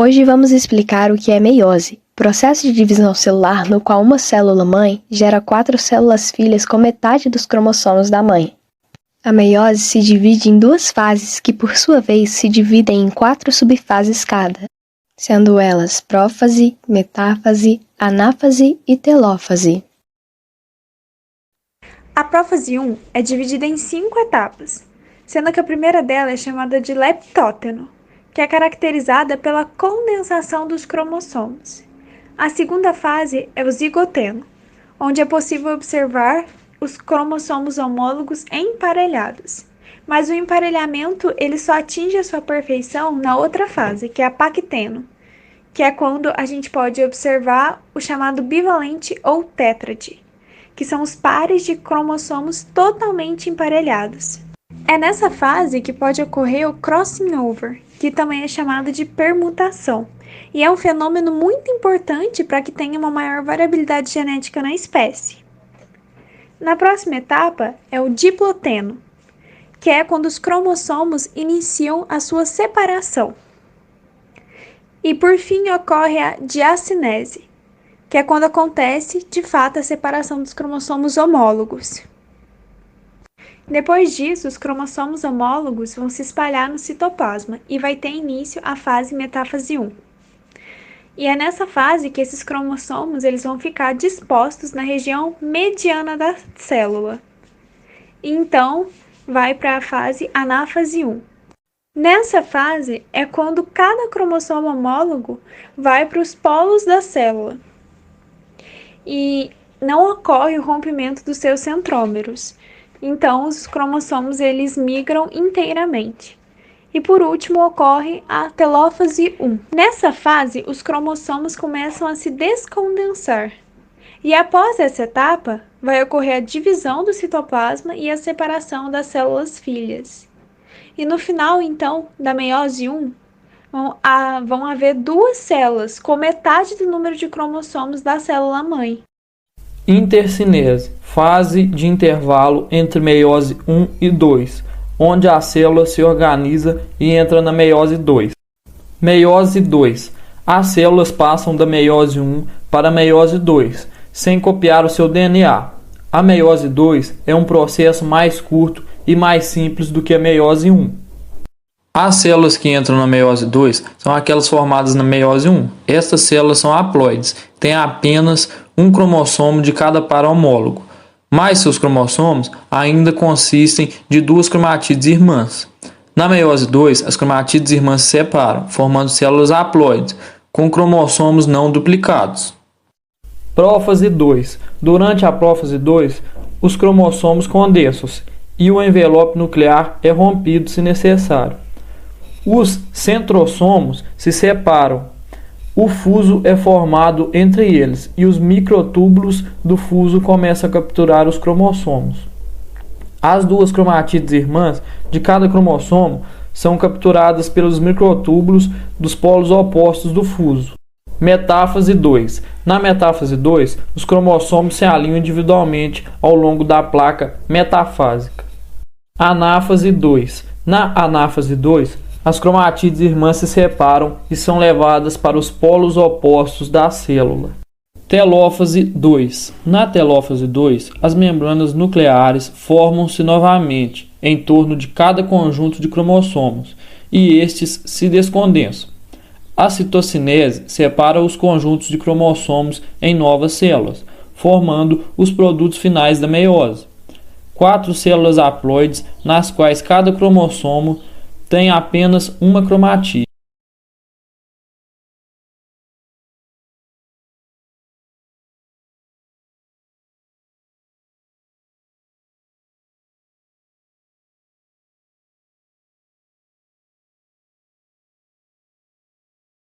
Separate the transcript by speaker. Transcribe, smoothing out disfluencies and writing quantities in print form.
Speaker 1: Hoje vamos explicar o que é meiose, processo de divisão celular no qual uma célula-mãe gera 4 células filhas com metade dos cromossomos da mãe. A meiose se divide em 2 fases que, por sua vez, se dividem em 4 subfases cada, sendo elas prófase, metáfase, anáfase e telófase.
Speaker 2: A prófase 1 é dividida em 5 etapas, sendo que a primeira dela é chamada de leptóteno, que é caracterizada pela condensação dos cromossomos. A segunda fase é o zigoteno, onde é possível observar os cromossomos homólogos emparelhados. Mas o emparelhamento ele só atinge a sua perfeição na outra fase, que é a pacteno, que é quando a gente pode observar o chamado bivalente ou tétrade, que são os pares de cromossomos totalmente emparelhados. É nessa fase que pode ocorrer o crossing over, que também é chamado de permutação, e é um fenômeno muito importante para que tenha uma maior variabilidade genética na espécie. Na próxima etapa é o diploteno, que é quando os cromossomos iniciam a sua separação. E por fim ocorre a diacinese, que é quando acontece de fato a separação dos cromossomos homólogos. Depois disso, os cromossomos homólogos vão se espalhar no citoplasma e vai ter início a fase metáfase 1. E é nessa fase que esses cromossomos eles vão ficar dispostos na região mediana da célula. E então, vai para a fase anáfase 1. Nessa fase é quando cada cromossomo homólogo vai para os polos da célula. E não ocorre o rompimento dos seus centrômeros. Então, os cromossomos eles migram inteiramente. E por último, ocorre a telófase 1. Nessa fase, os cromossomos começam a se descondensar. E após essa etapa, vai ocorrer a divisão do citoplasma e a separação das células filhas. E no final, então, da meiose 1, vão haver 2 células com metade do número de cromossomos da célula-mãe.
Speaker 3: Intercinese, fase de intervalo entre meiose 1 e 2, onde a célula se organiza e entra na meiose 2. Meiose 2. As células passam da meiose 1 para a meiose 2, sem copiar o seu DNA. A meiose 2 é um processo mais curto e mais simples do que a meiose 1. As células que entram na meiose 2 são aquelas formadas na meiose 1. Estas células são haploides, têm apenas um cromossomo de cada par homólogo, mas seus cromossomos ainda consistem de 2 cromatídeos irmãs. Na meiose 2, as cromatídeos irmãs se separam, formando células haploides, com cromossomos não duplicados. Prófase 2. Durante a prófase 2, os cromossomos condensam-se e o envelope nuclear é rompido se necessário. Os centrossomos se separam. O fuso é formado entre eles e os microtúbulos do fuso começam a capturar os cromossomos. As 2 cromatídeos irmãs de cada cromossomo são capturadas pelos microtúbulos dos polos opostos do fuso. Metáfase 2. Na metáfase 2, os cromossomos se alinham individualmente ao longo da placa metafásica. Anáfase 2. Na anáfase 2, as cromatídeos irmãs se separam e são levadas para os polos opostos da célula. Telófase 2. Na telófase 2, as membranas nucleares formam-se novamente em torno de cada conjunto de cromossomos e estes se descondensam. A citocinese separa os conjuntos de cromossomos em novas células, formando os produtos finais da meiose. 4 células haploides, nas quais cada cromossomo tem apenas uma cromatídeo.